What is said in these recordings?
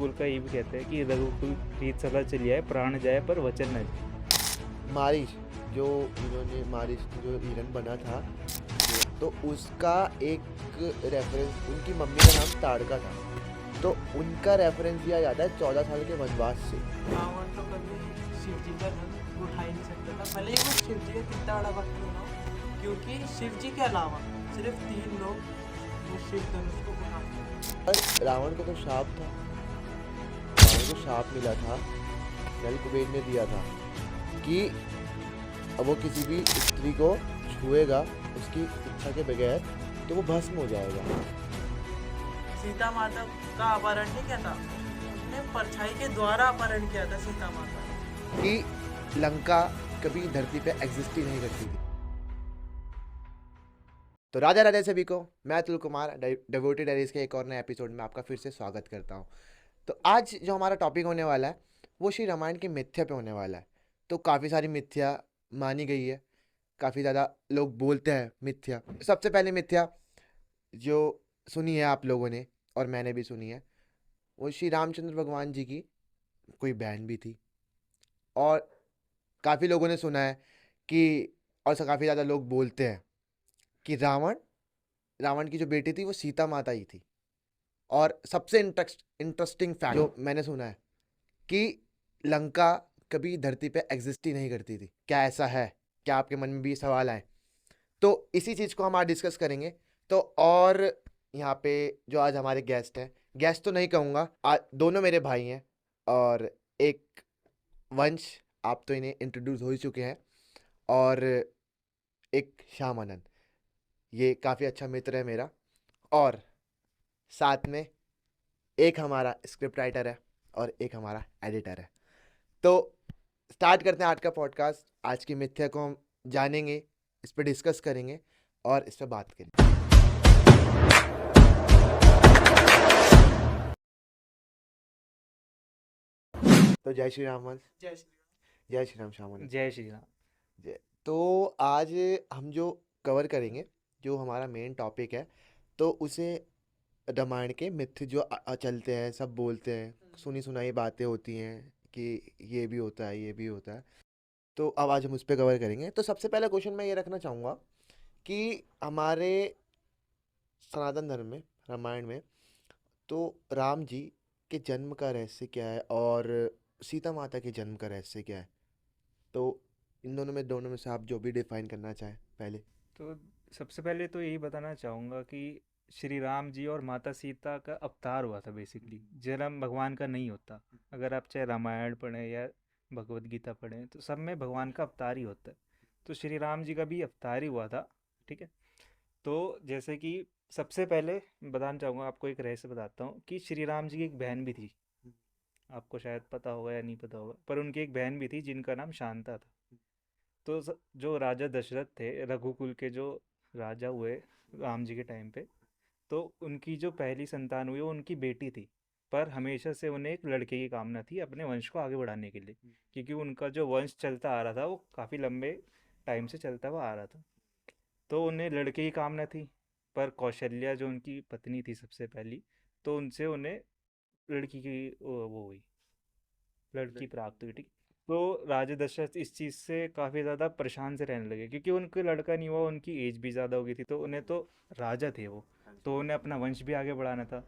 रघुकुल का ये भी कहते हैं कि रघुकुल प्रीत सदा चली आए, प्राण जाए पर वचन न जाए। मारिच जो इन्होंने मारिच जो हिरन बना था तो उसका एक रेफरेंस उनकी मम्मी का नाम ताड़का था, तो उनका रेफरेंस दिया जाता है 14 साल के वनवास से। रावण तो कभी शिव जी का धनुष उठा ही नहीं सकता था, भले ही वो शिव जी का कितना बड़ा भक्त क्यों ना हो, क्योंकि शिव जी के अलावा सिर्फ 3 लोग वो शिव धनुष को उठा सकते थे। और रावण को तो श्राप था, रावण को श्राप मिला था, नल कुबेर ने दिया था कि अब वो किसी भी स्त्री को छुएगा उसकी इच्छा के बगैर तो वो भस्म हो जाएगा। सीता माता का अपहरण नहीं किया था, उसने परछाई के द्वारा अपहरण किया था सीता माता का। कि लंका कभी धरती पे एग्जिस्ट ही नहीं करती थी। तो राजा राजा सभी को, मैं अतुल कुमार डिवोटी डायरीज के एक और नए एपिसोड में आपका फिर से स्वागत करता हूँ। तो आज जो हमारा टॉपिक होने वाला है वो श्री रामायण की मिथ्या पे होने वाला है। तो काफ़ी सारी मिथ्या मानी गई है, काफ़ी ज़्यादा लोग बोलते हैं मिथ्या। सबसे पहले मिथ्या जो सुनी है आप लोगों ने और मैंने भी सुनी है, वो श्री रामचंद्र भगवान जी की कोई बहन भी थी। और काफ़ी लोगों ने सुना है कि और काफ़ी ज़्यादा लोग बोलते हैं कि रावण रावण की जो बेटी थी वो सीता माता ही थी। और सबसे इंटरेस्टिंग फैक्ट जो मैंने सुना है कि लंका कभी धरती पे एग्जिस्ट ही नहीं करती थी। क्या ऐसा है? क्या आपके मन में भी सवाल आए? तो इसी चीज़ को हम आज डिस्कस करेंगे। तो और यहाँ पे जो आज हमारे गेस्ट हैं, गेस्ट तो नहीं कहूँगा, दोनों मेरे भाई हैं। और एक वंश, आप तो इन्हें इंट्रोड्यूस हो ही चुके हैं, और एक श्याम आनंद, ये काफ़ी अच्छा मित्र है मेरा। और साथ में एक हमारा स्क्रिप्ट राइटर है और एक हमारा एडिटर है। तो स्टार्ट करते हैं आज का पॉडकास्ट। आज की मिथ्या को हम जानेंगे, इस पर डिस्कस करेंगे और इस पर बात करेंगे। तो जय श्री राम वंश, जय श्री राम। जय श्री राम श्याम आनंद। जय श्री राम। जय। तो आज हम जो कवर करेंगे, जो हमारा मेन टॉपिक है, तो उसे रामायण के मिथ जो चलते हैं, सब बोलते हैं, सुनी सुनाई बातें होती हैं कि ये भी होता है, ये भी होता है। तो अब आज हम उस पर कवर करेंगे। तो सबसे पहला क्वेश्चन मैं ये रखना चाहूँगा कि हमारे सनातन धर्म में, रामायण में, तो राम जी के जन्म का रहस्य क्या है और सीता माता के जन्म का रहस्य क्या है? तो इन दोनों में से आप जो भी डिफाइन करना चाहें पहले। तो सबसे पहले तो यही बताना चाहूँगा कि श्री राम जी और माता सीता का अवतार हुआ था। बेसिकली जन्म भगवान का नहीं होता। अगर आप चाहे रामायण पढ़ें या भगवत गीता पढ़ें तो सब में भगवान का अवतार ही होता है। तो श्री राम जी का भी अवतार ही हुआ था। ठीक है। तो जैसे कि सबसे पहले बताना चाहूँगा, आपको एक रहस्य बताता हूँ कि श्री राम जी की एक बहन भी थी। आपको शायद पता होगा या नहीं पता होगा, पर उनकी एक बहन भी थी जिनका नाम शांता था। तो जो राजा दशरथ थे, रघुकुल के जो राजा हुए राम जी के टाइम पे, तो उनकी जो पहली संतान हुई वो उनकी बेटी थी। पर हमेशा से उन्हें एक लड़के की कामना थी अपने वंश को आगे बढ़ाने के लिए, क्योंकि उनका जो वंश चलता आ रहा था वो काफ़ी लंबे टाइम से चलता हुआ आ रहा था। तो उन्हें लड़के की कामना थी। पर कौशल्या जो उनकी पत्नी थी सबसे पहली, तो उनसे उन्हें लड़की की वो हुई, लड़की प्राप्त हुई। ठीक। तो राजा दशरथ इस चीज़ से काफ़ी ज़्यादा परेशान से रहने लगे, क्योंकि उनको लड़का नहीं हुआ, उनकी एज भी ज़्यादा हो गई थी। तो उन्हें तो राजा थे वो, तो उन्हें अपना वंश भी आगे बढ़ाना था।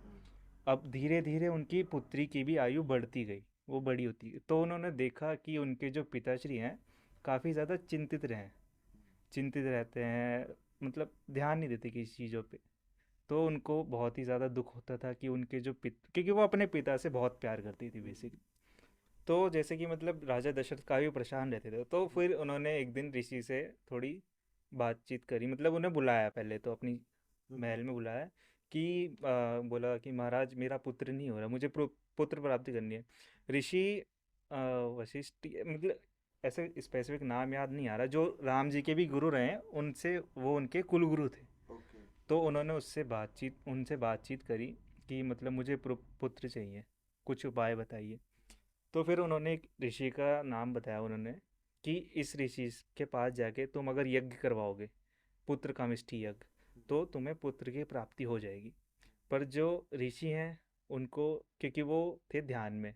अब धीरे धीरे उनकी पुत्री की भी आयु बढ़ती गई, वो बड़ी होती गई। तो उन्होंने देखा कि उनके जो पिताश्री हैं काफ़ी ज़्यादा चिंतित रहते हैं, मतलब ध्यान नहीं देते किसी चीज़ों पे। तो उनको बहुत ही ज़्यादा दुख होता था कि उनके जो क्योंकि वो अपने पिता से बहुत प्यार करती थी बेसिकली। तो जैसे कि मतलब राजा दशरथ काफ़ी परेशान रहते थे, तो फिर उन्होंने एक दिन ऋषि से थोड़ी बातचीत करी। मतलब उन्हें बुलाया, पहले तो अपनी महल में बुलाया कि बोला कि महाराज मेरा पुत्र नहीं हो रहा, मुझे पुत्र प्राप्ति करनी है। ऋषि वशिष्ठ, मतलब ऐसे स्पेसिफिक नाम याद नहीं आ रहा, जो राम जी के भी गुरु रहे हैं, उनसे वो उनके कुल गुरु थे। तो उन्होंने उनसे बातचीत करी कि मतलब मुझे पुत्र चाहिए, कुछ उपाय बताइए। तो फिर उन्होंने एक ऋषि का नाम बताया उन्होंने कि इस ऋषि के पास जाके तुम अगर यज्ञ करवाओगे, पुत्र कामिष्ठी यज्ञ, तो तुम्हें पुत्र की प्राप्ति हो जाएगी। पर जो ऋषि हैं उनको, क्योंकि वो थे ध्यान में,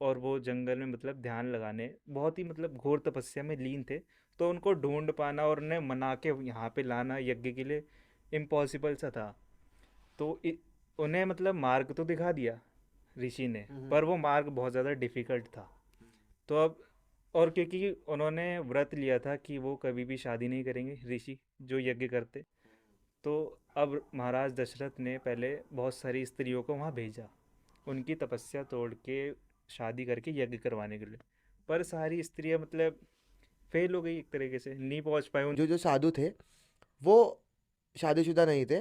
और वो जंगल में मतलब ध्यान लगाने बहुत ही मतलब घोर तपस्या में लीन थे। तो उनको ढूंढ पाना और उन्हें मना के यहाँ पे लाना यज्ञ के लिए इम्पॉसिबल सा था। तो उन्हें मतलब मार्ग तो दिखा दिया ऋषि ने, पर वो मार्ग बहुत ज़्यादा डिफ़िकल्ट था। तो अब, और क्योंकि उन्होंने व्रत लिया था कि वो कभी भी शादी नहीं करेंगे, ऋषि जो यज्ञ करते, तो अब महाराज दशरथ ने पहले बहुत सारी स्त्रियों को वहाँ भेजा उनकी तपस्या तोड़ के शादी करके यज्ञ करवाने के लिए। पर सारी स्त्रियां मतलब फेल हो गई, एक तरीके से नहीं पहुंच पाए उन। जो जो साधु थे वो शादीशुदा नहीं थे,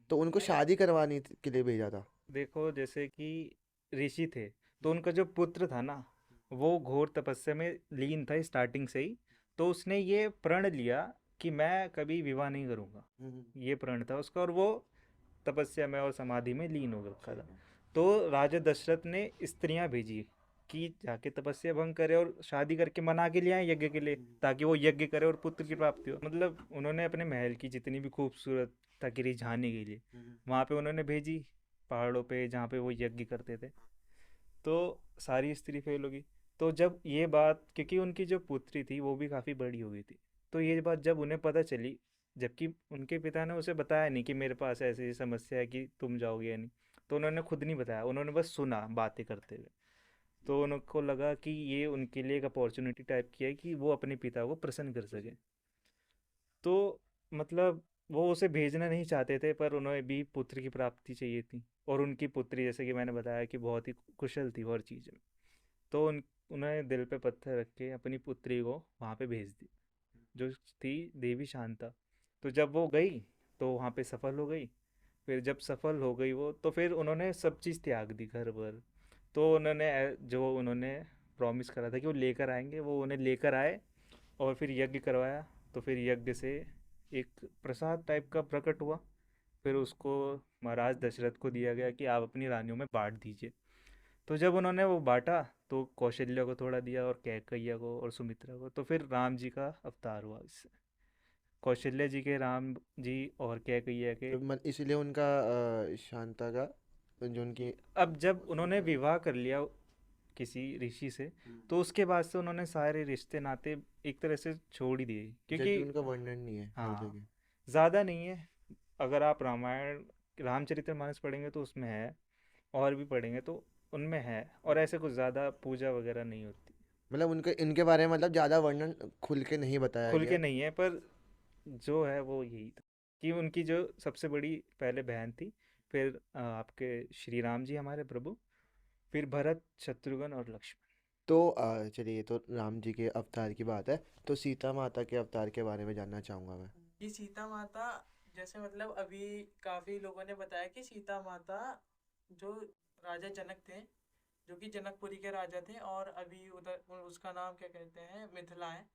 तो उनको नहीं, शादी करवाने के लिए भेजा था। देखो जैसे कि ऋषि थे, तो उनका जो पुत्र था ना, वो घोर तपस्या में लीन था स्टार्टिंग से ही। तो उसने ये प्रण लिया कि मैं कभी विवाह नहीं करूंगा, ये प्रण था उसका, और वो तपस्या में और समाधि में लीन हो रखा था। तो राजा दशरथ ने स्त्रियां भेजी कि जाके तपस्या भंग करे और शादी करके मना के लिए आए यज्ञ के लिए, ताकि वो यज्ञ करे और पुत्र की प्राप्ति हो। मतलब उन्होंने अपने महल की जितनी भी खूबसूरत था कि रिझाने के लिए वहाँ पे उन्होंने भेजी, पहाड़ों पे जहाँ पे वो यज्ञ करते थे। तो सारी स्त्री फेल होगी। तो जब ये बात, क्योंकि उनकी जो पुत्री थी वो भी काफ़ी बड़ी हो गई थी, तो ये बात जब उन्हें पता चली, जबकि उनके पिता ने उसे बताया नहीं कि मेरे पास ऐसी समस्या है कि तुम जाओगे या नहीं, तो उन्होंने खुद नहीं बताया, उन्होंने बस सुना बातें करते हुए। तो उनको लगा कि ये उनके लिए एक अपॉर्चुनिटी टाइप की है कि वो अपने पिता को प्रसन्न कर सके। तो मतलब वो उसे भेजना नहीं चाहते थे, पर उन्हें भी पुत्र की प्राप्ति चाहिए थी। और उनकी पुत्री, जैसे कि मैंने बताया, कि बहुत ही कुशल थी हर चीज़ में। तो उन्होंने दिल पे पत्थर रख के अपनी पुत्री को वहाँ पे भेज दी, जो थी देवी शांता। तो जब वो गई तो वहाँ पे सफल हो गई। फिर जब सफल हो गई वो, तो फिर उन्होंने सब चीज़ त्याग दी, घर पर। तो उन्होंने जो उन्होंने प्रॉमिस करा था कि वो लेकर आएंगे, वो उन्हें लेकर आए और फिर यज्ञ करवाया। तो फिर यज्ञ से एक प्रसाद टाइप का प्रकट हुआ। फिर उसको महाराज दशरथ को दिया गया कि आप अपनी रानियों में बांट दीजिए। तो जब उन्होंने वो बांटा, तो कौशल्या को थोड़ा दिया और कैकैया को और सुमित्रा को। तो फिर राम जी का अवतार हुआ इससे, कौशल्या जी के राम जी और कैकैया के। तो इसीलिए उनका शांता का जो उनकी अब जब उन्होंने विवाह कर लिया किसी ऋषि से, तो उसके बाद से उन्होंने सारे रिश्ते नाते एक तरह से छोड़ ही दिए, क्योंकि जबकि उनका वर्णन नहीं है हर हाँ, जगह। ज़्यादा नहीं है। अगर आप रामायण, रामचरितमानस पढ़ेंगे तो उसमें है, और भी पढ़ेंगे तो उनमें है, और ऐसे कुछ ज़्यादा पूजा वगैरह नहीं होती। मतलब उनके इनके बारे में मतलब ज़्यादा वर्णन खुल के नहीं बताया खुल के गया। नहीं है, पर जो है वो यही था कि उनकी जो सबसे बड़ी पहले बहन थी, फिर आपके श्री राम जी हमारे प्रभु, फिर भरत, शत्रुघ्न और लक्ष्मण। तो चलिए, तो राम जी के अवतार की बात है, तो सीता माता के अवतार के बारे में जानना चाहूँगा मैं। कि सीता माता, जैसे मतलब अभी काफी लोगों ने बताया कि सीता माता जो राजा जनक थे, जो कि जनकपुरी के राजा थे, और अभी उधर उसका नाम क्या कहते हैं, मिथिला है।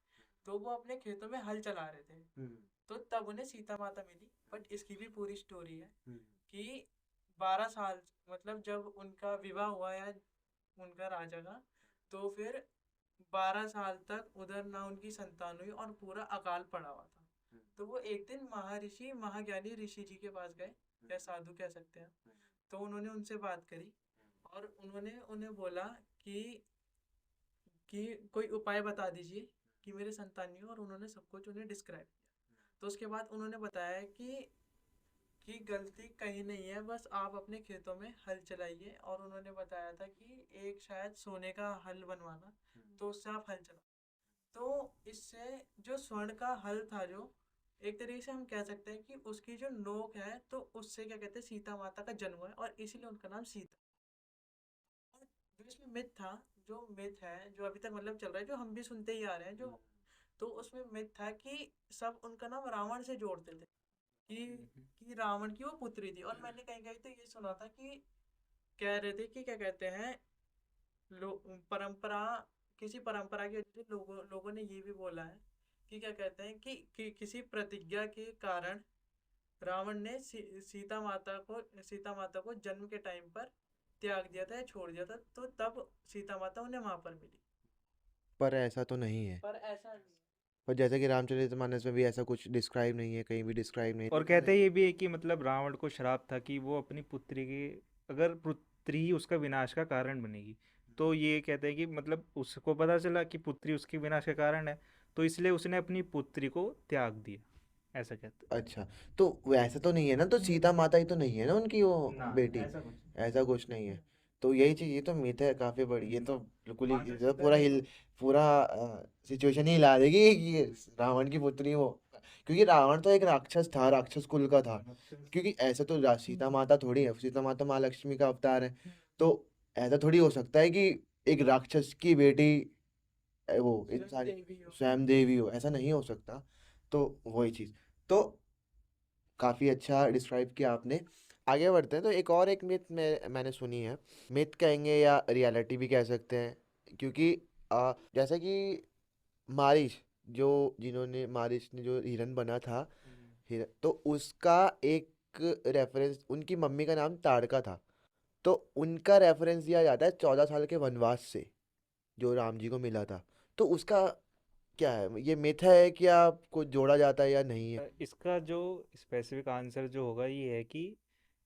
तो वो अपने खेतों में हल चला रहे थे, तो तब उन्हें सीता माता मिली। बट इसकी भी पूरी स्टोरी है कि 12 साल, मतलब जब उनका विवाह हुआ है उनका राजा का, तो फिर 12 साल तक उधर ना उनकी संतान हुई और पूरा अकाल पड़ा हुआ था। तो वो एक दिन महर्षि महाज्ञानी ऋषि जी के पास गए, या साधु कह सकते हैं। तो उन्होंने उनसे बात करी और उन्होंने उन्हें बोला कि कि कोई उपाय बता दीजिए कि मेरे संतान नहीं हो, और उन्होंने सब कुछ उन्हें डिस्क्राइब किया। तो उसके बाद उन्होंने बताया कि गलती कहीं नहीं है, बस आप अपने खेतों में हल चलाइए। और उन्होंने बताया था कि एक शायद सोने का हल बनवाना, तो उससे आप हल चलाओ। तो इससे जो स्वर्ण का हल था, जो एक तरीके से हम कह सकते हैं कि उसकी जो नोक है, तो उससे क्या कहते हैं, सीता माता का जन्म हुआ है, और इसीलिए उनका नाम सीता। और जो इसमें मिथ था, जो मिथ है जो अभी तक मतलब चल रहा है, जो हम भी सुनते ही आ रहे हैं, जो तो उसमें मिथ था कि सब उनका नाम रावण से जोड़ते थे, कि कि रावण की वो पुत्री थी। और मैंने कहीं कहीं तो ये सुना था कि कह रहे थे कि क्या कहते हैं, परंपरा, किसी परंपरा की वजह से लोगों ने ये भी बोला है कि क्या कहते हैं कि किसी प्रतिज्ञा के कारण रावण ने सीता माता को जन्म के टाइम पर त्याग दिया था या छोड़ दिया था, तो तब सीता माता उन्हें वहां पर मिली। पर ऐसा तो नहीं है। पर ऐसा नहीं है। पर जैसे कि रामचरितमानस में भी ऐसा कुछ डिस्क्राइब नहीं है, कहीं भी डिस्क्राइब नहीं और लिखा कहते नहीं। ये भी है कि मतलब रावण को श्राप था कि वो अपनी पुत्री की, अगर पुत्री पुत्री ही उसका विनाश का कारण बनेगी। तो ये कहते हैं कि मतलब उसको पता चला कि पुत्री उसके विनाश का कारण है, तो इसलिए उसने अपनी पुत्री को त्याग दिया, ऐसा कहते अच्छा, तो वैसा तो नहीं है ना, तो सीता माता ही तो नहीं है ना उनकी वो हैं। ना, बेटी? ऐसा कुछ ऐसा कुछ नहीं है। तो यही चीज, ये तो मिथ है काफी बड़ी, ये तो बिल्कुल ही, माता ये तो सीता पूरा ने हिल, पूरा सिचुएशन ही हिला देगी कि ये रावण की पुत्री वो, क्योंकि रावण तो एक राक्षस था, राक्षस कुल का था। क्योंकि ऐसा तो सीता माता थोड़ी है, सीता माता माँ लक्ष्मी का अवतार है। तो ऐसा थोड़ी हो सकता है कि एक राक्षस की बेटी वो इन स्वयं सारी देवी हो। स्वयं देवी हो, ऐसा नहीं हो सकता। तो वही चीज, तो काफी अच्छा डिस्क्राइब किया आपने। आगे बढ़ते हैं, तो एक और एक मिथ मैंने सुनी है, मिथ कहेंगे या रियलिटी भी कह सकते हैं, क्योंकि जैसा कि मारिच, जो जिन्होंने मारिच ने जो हिरन बना था, तो उसका एक रेफरेंस, उनकी मम्मी का नाम ताड़का था। तो उनका रेफरेंस दिया जाता है 14 साल के वनवास से, जो राम जी को मिला था। तो उसका क्या है, ये मिथ है कि आपको जोड़ा जाता है या नहीं है? इसका जो स्पेसिफिक आंसर जो होगा ये है कि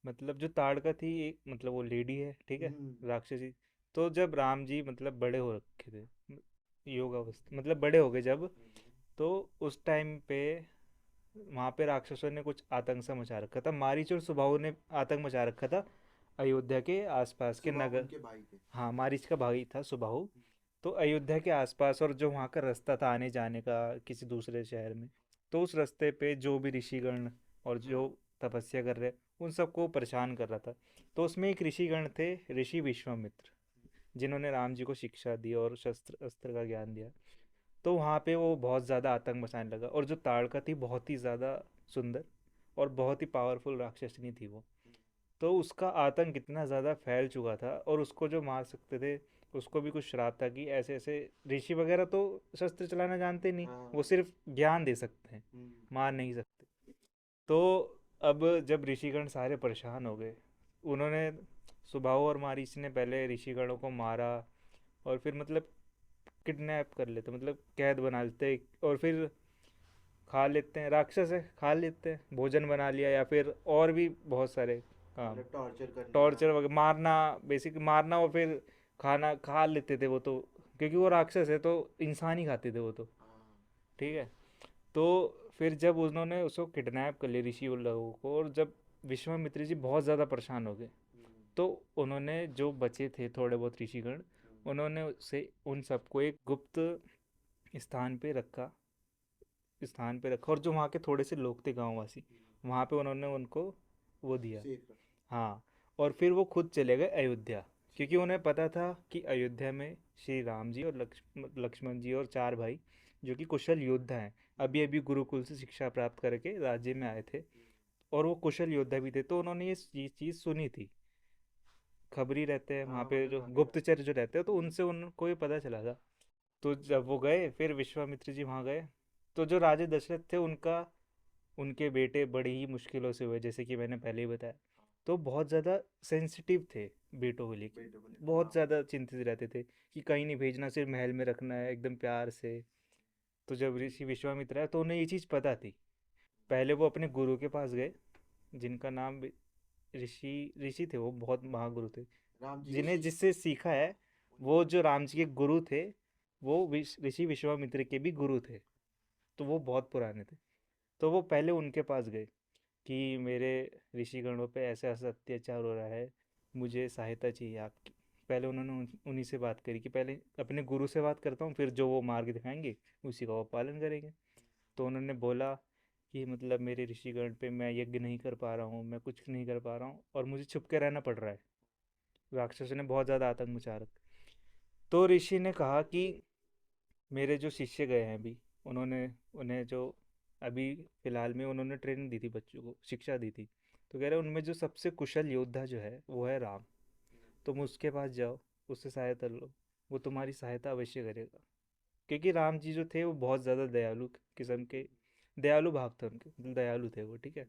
मतलब जो ताड़का थी एक मतलब वो लेडी है, ठीक है, राक्षसी। तो जब राम जी मतलब बड़े हो रखे थे, योग अवस्था मतलब बड़े हो गए जब, तो उस टाइम पे वहाँ पे राक्षसों ने कुछ आतंक सा मचा रखा था, मारीच और सुबाहु ने आतंक मचा रखा था अयोध्या के आसपास के सुबह नगर। उनके भाई थे। हाँ, मारीच का भाई था सुबाहु। तो अयोध्या के आसपास और जो वहाँ का रास्ता था आने जाने का किसी दूसरे शहर में, तो उस रास्ते पे जो भी ऋषिगण और जो तपस्या कर रहे उन सबको परेशान कर रहा था। तो उसमें एक ऋषिगण थे, ऋषि विश्वामित्र, जिन्होंने राम जी को शिक्षा दी और शस्त्र अस्त्र का ज्ञान दिया। तो वहाँ पे वो बहुत ज़्यादा आतंक मचाने लगा, और जो ताड़का थी बहुत ही ज़्यादा सुंदर और बहुत ही पावरफुल राक्षसनी थी वो। तो उसका आतंक इतना ज़्यादा फैल चुका था, और उसको जो मार सकते थे उसको भी कुछ श्राप था कि ऐसे ऐसे, ऋषि वगैरह तो शस्त्र चलाना जानते नहीं, वो सिर्फ ज्ञान दे सकते हैं, मार नहीं सकते। तो अब जब ऋषिगण सारे परेशान हो गए, उन्होंने सुबाहु और मारीच ने पहले ऋषिगणों को मारा, और फिर मतलब किडनैप कर लेते, मतलब कैद बना लेते, और फिर खा लेते हैं, राक्षस है खा लेते हैं, भोजन बना लिया, या फिर और भी बहुत सारे काम, मतलब टॉर्चर करना। टॉर्चर वगैरह, मारना, बेसिक मारना, और फिर खाना खा लेते थे वो तो, क्योंकि वो राक्षस है तो इंसान ही खाते थे वो तो, ठीक है। तो फिर जब उन्होंने उसको किडनैप कर लिया ऋषि उन लोगों को, और जब विश्वामित्र जी बहुत ज़्यादा परेशान हो गए, तो उन्होंने जो बचे थे थोड़े बहुत ऋषिगण, उन्होंने उसे उन सबको एक गुप्त स्थान पे रखा, और जो वहाँ के थोड़े से लोग थे गांववासी, वहाँ पे उन्होंने उनको वो दिया। हाँ, और फिर वो खुद चले गए अयोध्या, क्योंकि उन्हें पता था कि अयोध्या में श्री राम जी और लक्ष्मण जी और चार भाई जो कि कुशल योद्धा हैं, अभी अभी गुरुकुल से शिक्षा प्राप्त करके राज्य में आए थे, और वो कुशल योद्धा भी थे। तो उन्होंने ये चीज़ सुनी थी, खबरी रहते हैं वहाँ पे जो गुप्तचर जो रहते हैं, तो उनसे उनको ये पता चला था। तो जब वो गए, फिर विश्वामित्र जी वहाँ गए, तो जो राजा दशरथ थे उनका, उनके बेटे बड़ी ही मुश्किलों से हुए, जैसे कि मैंने पहले ही बताया। तो बहुत ज़्यादा सेंसिटिव थे बेटों को लेके, बहुत ज़्यादा चिंतित रहते थे कि कहीं नहीं भेजना, सिर्फ महल में रखना है एकदम प्यार से। तो जब ऋषि विश्वामित्र आए तो उन्हें ये चीज़ पता थी। पहले वो अपने गुरु के पास गए, जिनका नाम ऋषि ऋषि थे, वो बहुत महागुरु थे, जिन्हें जिससे सीखा है। वो जो राम जी के गुरु थे, वो ऋषि विश्वामित्र के भी गुरु थे, तो वो बहुत पुराने थे। तो वो पहले उनके पास गए कि मेरे ऋषिगणों पे ऐसा ऐसा अत्याचार हो रहा है, मुझे सहायता चाहिए आपकी। पहले उन्होंने उन्हीं से बात करी कि पहले अपने गुरु से बात करता हूँ, फिर जो वो मार्ग दिखाएंगे उसी का वो पालन करेंगे। तो उन्होंने बोला कि मतलब मेरे ऋषिगण पे मैं यज्ञ नहीं कर पा रहा हूँ, मैं कुछ नहीं कर पा रहा हूँ, और मुझे छुप के रहना पड़ रहा है, राक्षसों ने बहुत ज़्यादा आतंक मचा रखा। तो ऋषि ने कहा कि मेरे जो शिष्य गए हैं अभी, उन्होंने उन्हें जो अभी फिलहाल में उन्होंने ट्रेनिंग दी थी, बच्चों को शिक्षा दी थी, तो कह रहे उनमें जो सबसे कुशल योद्धा जो है वो है राम। तुम उसके पास जाओ, उससे सहायता लो, वो तुम्हारी सहायता अवश्य करेगा। क्योंकि राम जी जो थे वो बहुत ज़्यादा दयालु किस्म के, दयालु भाव थे उनके, मतलब दयालु थे वो, ठीक है।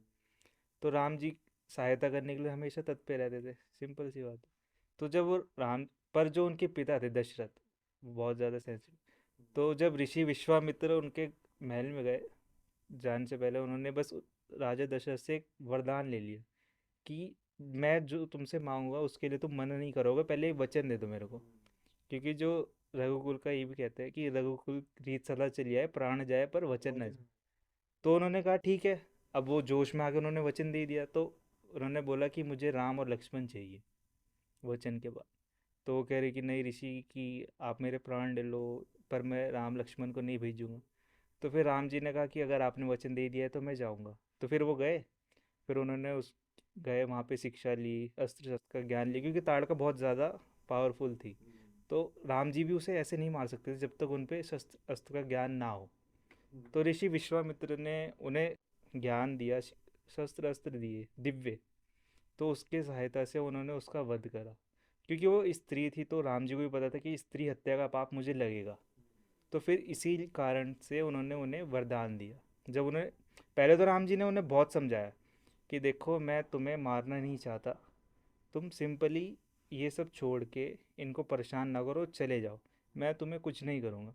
तो राम जी सहायता करने के लिए हमेशा तत्पर रहते थे, सिंपल सी बात है। तो जब वो राम, पर जो उनके पिता थे दशरथ, वो बहुत ज़्यादा सेंसिटिव। तो जब ऋषि विश्वामित्र उनके महल में गए, जाने से पहले उन्होंने बस राजा दशरथ से एक वरदान ले लिया कि मैं जो तुमसे मांगूंगा उसके लिए तुम मना नहीं करोगे, पहले एक वचन दे दो मेरे को। क्योंकि जो रघुकुल का ये भी कहते हैं कि रघुकुल रीत सदा चली आए, प्राण जाए पर वचन न जाए। तो उन्होंने कहा ठीक है। अब वो जोश में आके उन्होंने वचन दे दिया, तो उन्होंने बोला कि मुझे राम और लक्ष्मण चाहिए वचन के बाद। तो वो कह रही कि नहीं ऋषि, कि आप मेरे प्राण ले लो, पर मैं राम लक्ष्मण को नहीं भेजूंगा। तो फिर राम जी ने कहा कि अगर आपने वचन दे दिया है तो मैं जाऊंगा। तो फिर वो गए। फिर उन्होंने उस गए वहाँ पे, शिक्षा ली, अस्त्र शस्त्र का ज्ञान लिया, क्योंकि ताड़का बहुत ज़्यादा पावरफुल थी। तो राम जी भी उसे ऐसे नहीं मार सकते थे जब तक उन पे शस्त्र अस्त्र का ज्ञान ना हो। तो ऋषि विश्वामित्र ने उन्हें ज्ञान दिया, शस्त्र अस्त्र दिए दिव्य। तो उसके सहायता से उन्होंने उसका वध करा। क्योंकि वो स्त्री थी, तो राम जी को भी पता था कि स्त्री हत्या का पाप मुझे लगेगा। तो फिर इसी कारण से उन्होंने उन्हें वरदान दिया। जब उन्हें, पहले तो राम जी ने उन्हें बहुत समझाया कि देखो मैं तुम्हें मारना नहीं चाहता, तुम सिंपली ये सब छोड़ के इनको परेशान ना करो, चले जाओ, मैं तुम्हें कुछ नहीं करूँगा।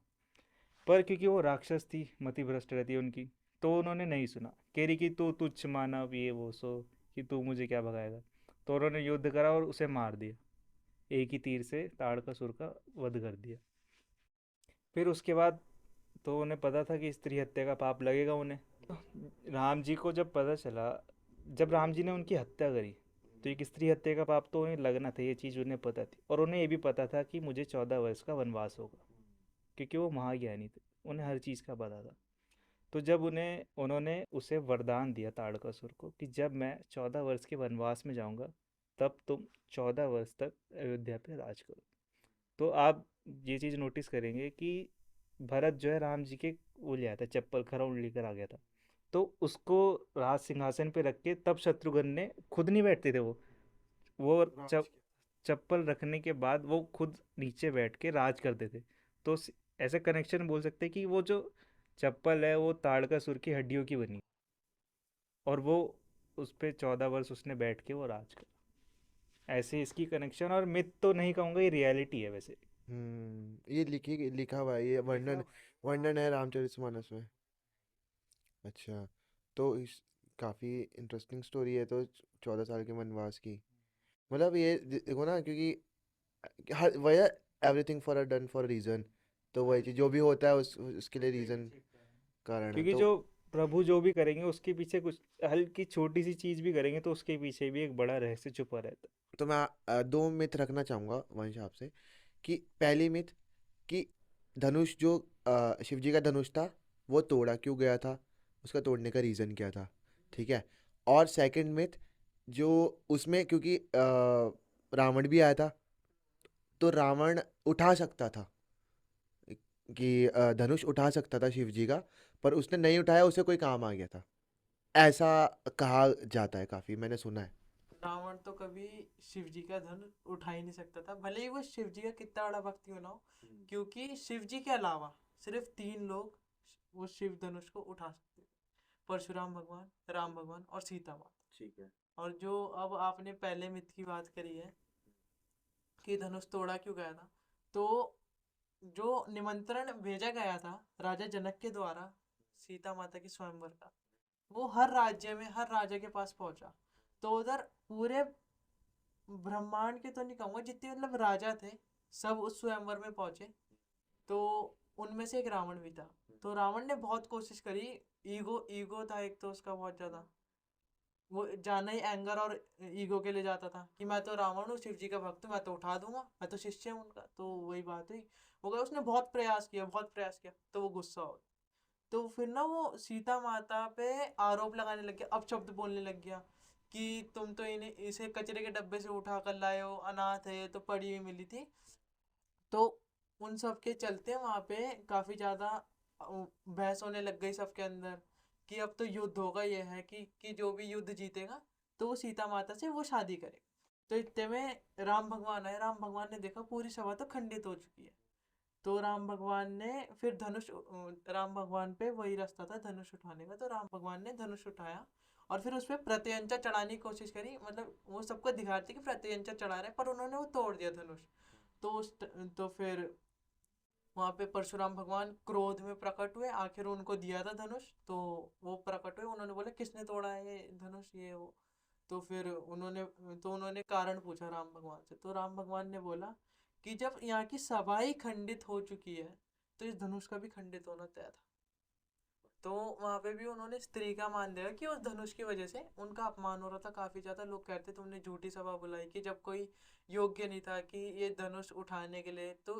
पर क्योंकि वो राक्षस थी, मति भ्रष्ट रहती है उनकी, तो उन्होंने नहीं सुना। कह रही कि तू तुच्छ मानव, ये वो सो, कि तू मुझे क्या भगाएगा। तो उन्होंने युद्ध करा और उसे मार दिया। एक ही तीर से ताड़कासुर का वध कर दिया। फिर उसके बाद तो उन्हें पता था कि स्त्री हत्या का पाप लगेगा उन्हें। राम जी को जब पता चला, जब राम जी ने उनकी हत्या करी, तो एक स्त्री हत्या का पाप तो उन्हें लगना था, ये चीज़ उन्हें पता थी। और उन्हें ये भी पता था कि मुझे 14 वर्ष का वनवास होगा, क्योंकि वो महाज्ञानी थे, उन्हें हर चीज़ का पता था। तो जब उन्होंने उसे वरदान दिया ताड़कासुर को कि जब मैं 14 वर्ष के वनवास में जाऊंगा, तब तुम 14 वर्ष तक अयोध्या पे राज करो। तो आप ये चीज़ नोटिस करेंगे कि भरत जो है राम जी के वो ले आया था, चप्पल खरौंड लेकर आ गया था। तो उसको राज सिंहासन पे रख के तब शत्रुघ्न ने, खुद नहीं बैठते थे वो चप्पल रखने के बाद वो खुद नीचे बैठ के राज करते थे। तो ऐसे कनेक्शन बोल सकते हैं कि वो जो चप्पल है वो ताड़कासुर की हड्डियों की बनी, और वो उस पे 14 वर्ष उसने बैठ के वो राज करा। ऐसे इसकी कनेक्शन, और मिथ तो नहीं कहूँगा, ये रियलिटी है वैसे। ये लिखा हुआ है, ये वर्णन वर्णन है रामचरितमानस में। अच्छा, तो इस काफ़ी इंटरेस्टिंग स्टोरी है तो 14 साल के वनवास की। मतलब ये देखो ना, क्योंकि हर वह everything for a done for reason. तो वही चीज़ जो भी होता है उसके लिए रीज़न, कारण है क्योंकि तो। जो प्रभु जो भी करेंगे उसके पीछे कुछ हल्की छोटी सी चीज़ भी करेंगे तो उसके पीछे भी एक बड़ा रहस्य छुपा रहता तो मैं दो मिथ रखना चाहूँगा वंश आपसे। कि पहली मिथ, कि धनुष जो शिव जी का धनुष था वो तोड़ा क्यों गया था, उसका तोड़ने का रीज़न क्या था। ठीक है। और सेकंड मिथ, जो उसमें क्योंकि रावण भी आया था, तो रावण उठा सकता था, कि धनुष उठा सकता था शिव जी का, पर उसने नहीं उठाया, उसे कोई काम आ गया था, ऐसा कहा जाता है, काफ़ी मैंने सुना है। रावण तो कभी शिव जी का धनुष उठा ही नहीं सकता था, भले ही वो शिव जी का कितना बड़ा भक्त क्यों ना हो। क्योंकि शिव जी के अलावा सिर्फ 3 लोग वो शिव धनुष को उठा सकते थे, परशुराम भगवान, राम भगवान और सीता माता। ठीक है। और जो अब आपने पहले मिथ की बात करी है कि धनुष तोड़ा क्यों गया था, तो जो निमंत्रण भेजा गया था राजा जनक के द्वारा सीता माता की स्वयंवर का, वो हर राज्य में हर राजा के पास पहुंचा। तो उधर पूरे ब्रह्मांड के तो नहीं कहूंगा, जितने मतलब राजा थे सब उस स्वयंवर में पहुंचे। तो उनमें से एक रावण भी था। तो रावण ने बहुत कोशिश करी, ईगो ईगो था एक तो उसका बहुत ज्यादा, वो जाना ही एंगर और ईगो के लिए जाता था कि मैं तो रावण हूँ, शिव जी का भक्त हूँ, मैं तो उठा दूंगा, मैं तो शिष्य हूँ उनका। तो वही बात हुई, वो गया, उसने बहुत प्रयास किया बहुत प्रयास किया, तो वो गुस्सा हो गया। तो फिर ना वो सीता माता पे आरोप लगाने लग गया, अपशब्द बोलने लग गया कि तुम तो इन्हें इसे कचरे के डब्बे से उठा कर लाए हो, अनाथ है, ये तो पड़ी हुई मिली थी। तो उन सब के चलते वहाँ पे काफी ज्यादा बहस होने लग गई सबके अंदर कि अब तो युद्ध होगा, ये है कि जो भी युद्ध जीतेगा तो वो सीता माता से वो शादी करे। तो इतने में राम भगवान आए, राम भगवान ने देखा पूरी सभा तो खंडित हो चुकी है। तो राम भगवान ने फिर राम भगवान पे वही रास्ता था धनुष उठाने का, तो राम भगवान ने धनुष उठाया और फिर उस पर प्रत्यंचा चढ़ाने की कोशिश करी, मतलब वो सबको दिखा रहे थे कि प्रत्यंचा चढ़ा रहे, पर उन्होंने वो तोड़ दिया धनुष। तो तो फिर वहाँ पे परशुराम भगवान क्रोध में प्रकट हुए, आखिर उनको दिया था धनुष, तो वो प्रकट हुए, उन्होंने बोला किसने तोड़ा है ये धनुष, ये वो। तो फिर उन्होंने कारण पूछा राम भगवान से। तो राम भगवान ने बोला कि जब यहाँ की सभा ही खंडित हो चुकी है तो इस धनुष का भी खंडित होना तय था। तो वहां पे भी उन्होंने स्त्री का मान दिया कि उस धनुष की वजह से उनका अपमान हो रहा था काफी ज्यादा। लोग कहते तुमने झूठी सभा बुलाई कि जब कोई योग्य नहीं था कि ये धनुष उठाने के लिए। तो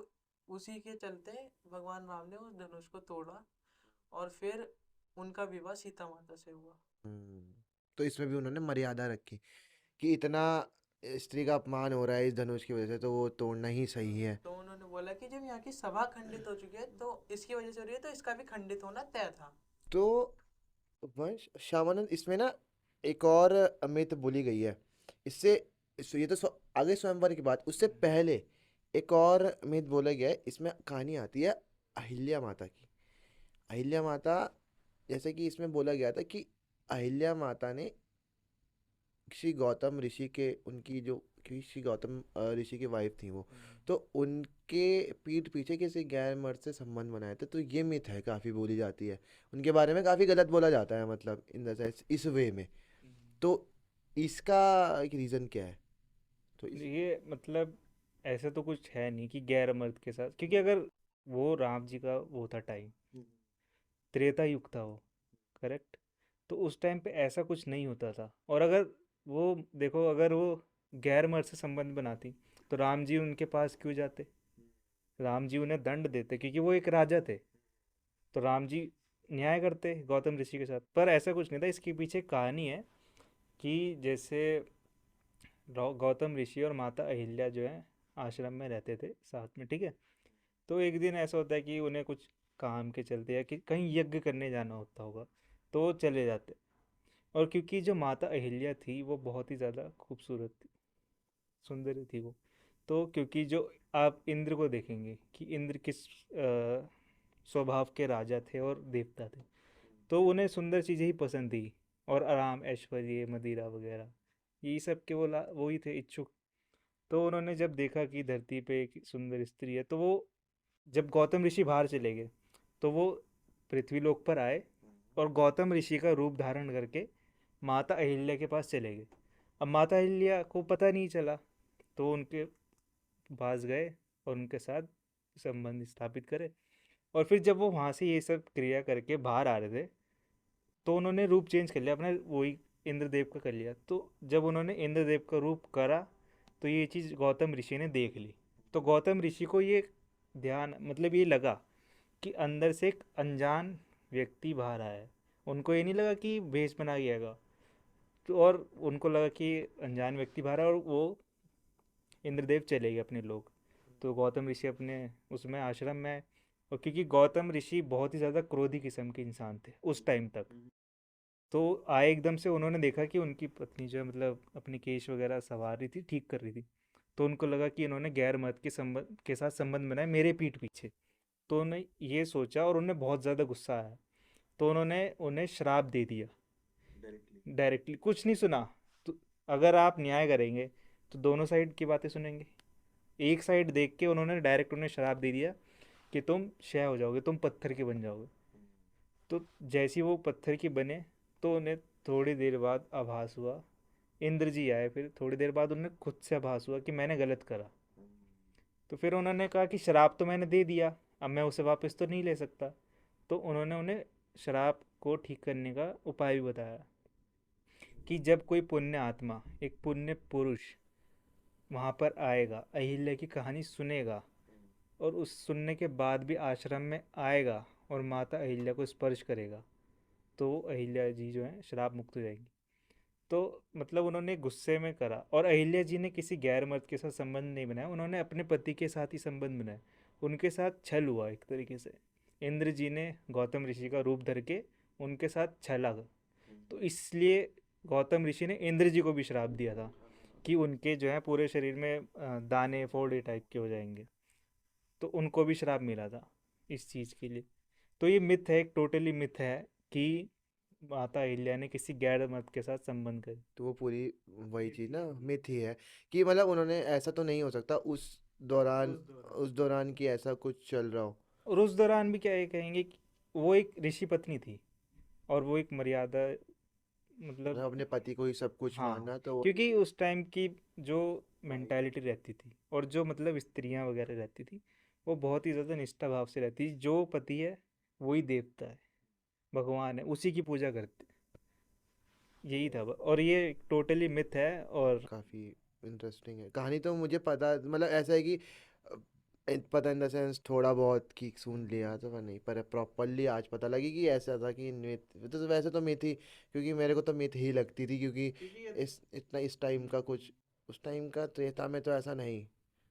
उसी के चलते भगवान राम ने उस धनुष को तोड़ा और फिर उनका विवाह सीता माता से हुआ। तो इसमें भी उन्होंने मर्यादा रखी कि इतना स्त्री का अपमान हो रहा है इस धनुष की वजह से, तो वो तोड़ना ही सही है। तो उन्होंने बोला कि जब यहाँ की सभा खंडित हो चुकी है तो इसकी वजह से हो रही है तो इसका भी खंडित होना तय था। तो वंश श्यामानंद, इसमें ना एक और मिथ बोली गई है। इससे ये तो आगे स्वयंवर की बात, उससे पहले एक और मिथ बोला गया है। इसमें कहानी आती है अहिल्या माता की। अहिल्या माता, जैसे कि इसमें बोला गया था कि अहिल्या माता ने श्री गौतम ऋषि के, उनकी जो कि श्री गौतम ऋषि की वाइफ थी वो, तो उनके पीठ पीछे किसी गैर मर्द से संबंध बनाए थे। तो ये मिथ है, काफ़ी बोली जाती है उनके बारे में, काफ़ी गलत बोला जाता है, मतलब इन द सेंस इस वे में। तो इसका एक रीज़न क्या है? तो ये मतलब ऐसा तो कुछ है नहीं कि गैर मर्द के साथ, क्योंकि अगर वो राम जी का वो था टाइम, त्रेता युग था वो, करेक्ट। तो उस टाइम पे ऐसा कुछ नहीं होता था। और अगर वो देखो, अगर वो गैर मर्द से संबंध बनाती तो राम जी उनके पास क्यों जाते? राम जी उन्हें दंड देते क्योंकि वो एक राजा थे। तो राम जी न्याय करते गौतम ऋषि के साथ। पर ऐसा कुछ नहीं था, इसके पीछे एक कहानी है कि जैसे गौतम ऋषि और माता अहिल्या जो है आश्रम में रहते थे साथ में, ठीक है। तो एक दिन ऐसा होता है कि उन्हें कुछ काम के चलते या कि कहीं यज्ञ करने जाना होता होगा, तो वो चले जाते। और क्योंकि जो माता अहिल्या थी वो बहुत ही ज़्यादा खूबसूरत थी, सुंदर थी वो। तो क्योंकि जो आप इंद्र को देखेंगे कि इंद्र किस स्वभाव के राजा थे और देवता थे, तो उन्हें सुंदर चीज़ें ही पसंद थी। और आराम, ऐश्वर्य, मदिरा वगैरह, यही सब के वो ही थे इच्छुक। तो उन्होंने जब देखा कि धरती पे एक सुंदर स्त्री है, तो वो जब गौतम ऋषि बाहर चले गए तो वो पृथ्वीलोक पर आए और गौतम ऋषि का रूप धारण करके माता अहिल्या के पास चले गए। अब माता अहिल्या को पता नहीं चला, तो उनके पास गए और उनके साथ संबंध स्थापित करे। और फिर जब वो वहाँ से ये सब क्रिया करके बाहर आ रहे थे, तो उन्होंने रूप चेंज कर लिया अपना, वही इंद्रदेव का कर लिया। तो जब उन्होंने इंद्रदेव का रूप करा तो ये चीज़ गौतम ऋषि ने देख ली। तो गौतम ऋषि को ये ध्यान, मतलब ये लगा कि अंदर से एक अनजान व्यक्ति बाहर आया है। उनको ये नहीं लगा कि भेष बना गया। तो और उनको लगा कि अनजान व्यक्ति बाहर है और वो इंद्रदेव चले गए अपने लोग। तो गौतम ऋषि अपने उसमें आश्रम में आए। और क्योंकि गौतम ऋषि बहुत ही ज़्यादा क्रोधी किस्म के इंसान थे उस टाइम तक, तो आए एकदम से। उन्होंने देखा कि उनकी पत्नी जो है मतलब अपनी केश वगैरह संवार रही थी, ठीक कर रही थी। तो उनको लगा कि इन्होंने गैर मर्द के साथ संबंध बनाए मेरे पीठ पीछे। तो उन्हें ये सोचा और उन्हें बहुत ज़्यादा गुस्सा आया। तो उन्होंने उन्हें श्राप दे दिया डायरेक्टली, कुछ नहीं सुना। तो अगर आप न्याय करेंगे तो दोनों साइड की बातें सुनेंगे। एक साइड देख के उन्होंने डायरेक्ट उन्हें श्राप दे दिया कि तुम क्षय हो जाओगे, तुम पत्थर के बन जाओगे। तो जैसे ही वो पत्थर की बने तो उन्हें थोड़ी देर बाद आभास हुआ, इंद्र जी आए। फिर थोड़ी देर बाद उन्हें खुद से आभास हुआ कि मैंने गलत करा। तो फिर उन्होंने कहा कि शराब तो मैंने दे दिया, अब मैं उसे वापस तो नहीं ले सकता। तो उन्होंने उन्हें शराब को ठीक करने का उपाय भी बताया कि जब कोई पुण्य आत्मा, एक पुण्य पुरुष वहाँ पर आएगा, अहिल्या की कहानी सुनेगा और उस सुनने के बाद भी आश्रम में आएगा और माता अहिल्या को स्पर्श करेगा, तो अहिल्या जी जो है शराब मुक्त हो जाएंगी। तो मतलब उन्होंने गुस्से में करा। और अहिल्या जी ने किसी गैर मर्द के साथ संबंध नहीं बनाया, उन्होंने अपने पति के साथ ही संबंध बनाया। उनके साथ छल हुआ एक तरीके से। इंद्र जी ने गौतम ऋषि का रूप धर के उनके साथ छला। तो इसलिए गौतम ऋषि ने इंद्र जी को भी श्राप दिया था कि उनके जो है पूरे शरीर में दाने फोड़े टाइप के हो जाएंगे। तो उनको भी श्राप मिला था इस चीज़ के लिए। तो ये मिथ है, एक टोटली मिथ है कि माता अहिल्या ने किसी गैर मर्द के साथ संबंध कर। तो वो पूरी वही चीज़ ना मिथ ही है कि मतलब उन्होंने, ऐसा तो नहीं हो सकता दौरान उस दौरान कि ऐसा कुछ चल रहा हो। और उस दौरान भी क्या ये कहेंगे कि वो एक ऋषि पत्नी थी और वो एक मर्यादा मतलब अपने पति को ही सब कुछ हाँ, मानना, तो क्योंकि उस टाइम की जो मेंटालिटी रहती थी और जो मतलब स्त्रियां वगैरह रहती थी, वो बहुत ही ज़्यादा निष्ठा भाव से रहती थी। जो पति है वही देवता है, भगवान है, उसी की पूजा करते, यही था। और ये टोटली मिथ है। और काफ़ी इंटरेस्टिंग है कहानी। तो मुझे पता, मतलब ऐसा है कि पता इन द सेंस थोड़ा बहुत कि सुन लिया तो, पर नहीं, पर प्रॉपरली आज पता लगी कि ऐसा था कि मिथ, तो वैसे तो मिथ ही, क्योंकि मेरे को तो मिथ ही लगती थी, क्योंकि इस इतना इस टाइम का कुछ, उस टाइम का त्रेता में तो ऐसा नहीं।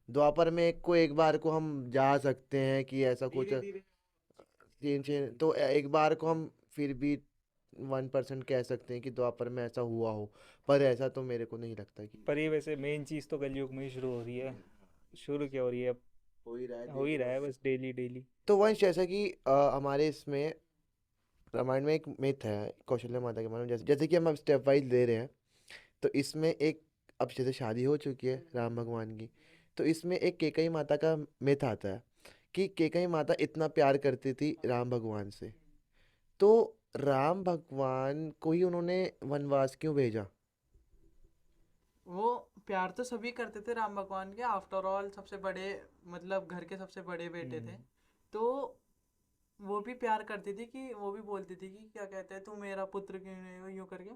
द्वापर में एक बार को हम जा सकते हैं कि ऐसा कुछ चेंज चेंज, तो एक बार को हम फिर भी 1% कह सकते हैं कि द्वापर में ऐसा हुआ हो, पर ऐसा तो मेरे को नहीं लगता कि पर ये वैसे मेन चीज़ तो कलयुग में ही शुरू हो रही है। शुरू क्या हो रही है अब, हो ही रहा है हो ही डेली रहा है बस। बस डेली डेली। तो वंश, जैसा कि हमारे इसमें रामायण में एक मिथ है कौशल्या माता के बारे में, जैसे जैसे कि हम अब स्टेप वाइज ले रहे हैं, तो इसमें एक, अब जैसे शादी हो चुकी है राम भगवान की, तो इसमें एक केकई माता का मिथ आता है कि केकई माता इतना प्यार करती थी राम भगवान से, तो राम भगवान को ही उन्होंने वनवास क्यों भेजा? वो प्यार तो सभी करते थे राम भगवान के, आफ्टर ऑल सबसे बड़े, मतलब घर के सबसे बड़े बेटे थे। तो वो भी प्यार करती थी, कि वो भी बोलती थी कि क्या कहते हैं, तू मेरा पुत्र क्यों नहीं हो, यूं करके।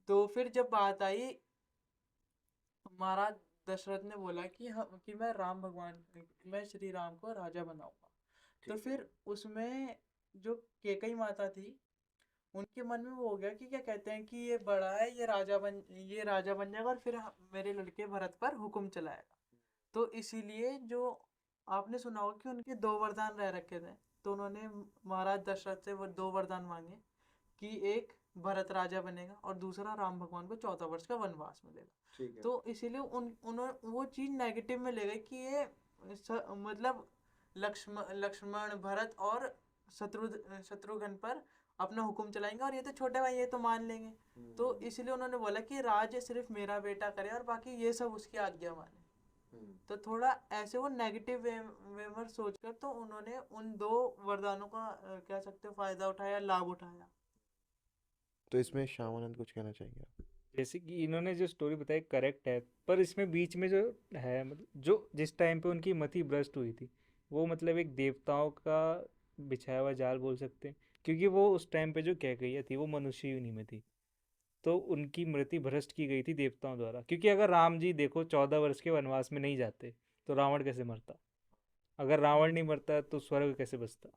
तो फिर जब बात आई, महाराज दशरथ ने बोला कि हम, कि मैं श्री राम को राजा बनाऊंगा। तो फिर उसमें जो केकई माता थी, उनके मन में वो हो गया कि क्या कहते हैं कि ये बड़ा है, ये राजा बन जाएगा, और फिर मेरे लड़के भरत पर हुक्म चलाएगा। तो इसीलिए जो आपने सुना होगा कि उनके दो वरदान रह रखे थे, तो उन्होंने महाराज दशरथ से वो दो वरदान मांगे कि एक भरत राजा बनेगा और दूसरा राम भगवान को 14 वर्ष का वनवास मिलेगा। ठीक है। तो इसीलिए उन्होंने वो चीज नेगेटिव में ले गए कि ये मतलब लक्ष्मण भरत और शत्रुघ्न पर अपना हुक्म चलाएंगे, और ये तो छोटे भाई, ये तो मान लेंगे। तो इसलिए उन्होंने बोला कि राज सिर्फ मेरा बेटा करे और बाकी ये सब उसकी आज्ञा माने। तो थोड़ा ऐसे वो नेगेटिव वे में सोचकर, तो उन्होंने उन दो वरदानों का कह सकते हो फायदा उठाया, लाभ उठाया। तो इसमें श्यामानंद कुछ कहना चाहेंगे आप? जैसे कि इन्होंने जो स्टोरी बताई करेक्ट है, पर इसमें बीच में जो है, मतलब जो जिस टाइम पे उनकी मति भ्रष्ट हुई थी, वो मतलब एक देवताओं का बिछाया हुआ जाल बोल सकते हैं। क्योंकि वो उस टाइम पे जो कैकेयी थी वो मनुष्य योनि में थी, तो उनकी मृत्यु भ्रष्ट की गई थी देवताओं द्वारा। क्योंकि अगर राम जी देखो 14 वर्ष के वनवास में नहीं जाते तो रावण कैसे मरता, अगर रावण नहीं मरता तो स्वर्ग कैसे बचता।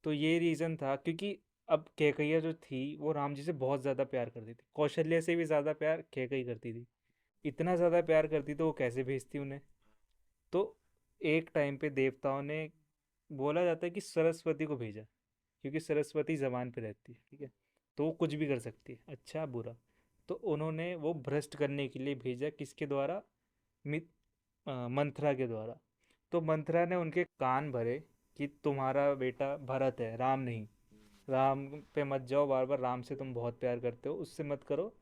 तो ये रीज़न था, क्योंकि अब कैकेयी जो थी वो राम जी से बहुत ज़्यादा प्यार करती थी, कौशल्या से भी ज़्यादा प्यार कैकेयी करती थी। इतना ज़्यादा प्यार करती तो वो कैसे भेजती उन्हें। तो एक टाइम पे देवताओं ने, बोला जाता है कि सरस्वती को भेजा, क्योंकि सरस्वती ज़बान पे रहती है, ठीक है, तो वो कुछ भी कर सकती है, अच्छा बुरा। तो उन्होंने वो भ्रष्ट करने के लिए भेजा, किसके द्वारा, मंथरा के द्वारा। तो मंथरा ने उनके कान भरे कि तुम्हारा बेटा भरत है, राम नहीं। राम पे मत जाओ, बार बार राम से तुम बहुत प्यार करते हो, उससे मत करो।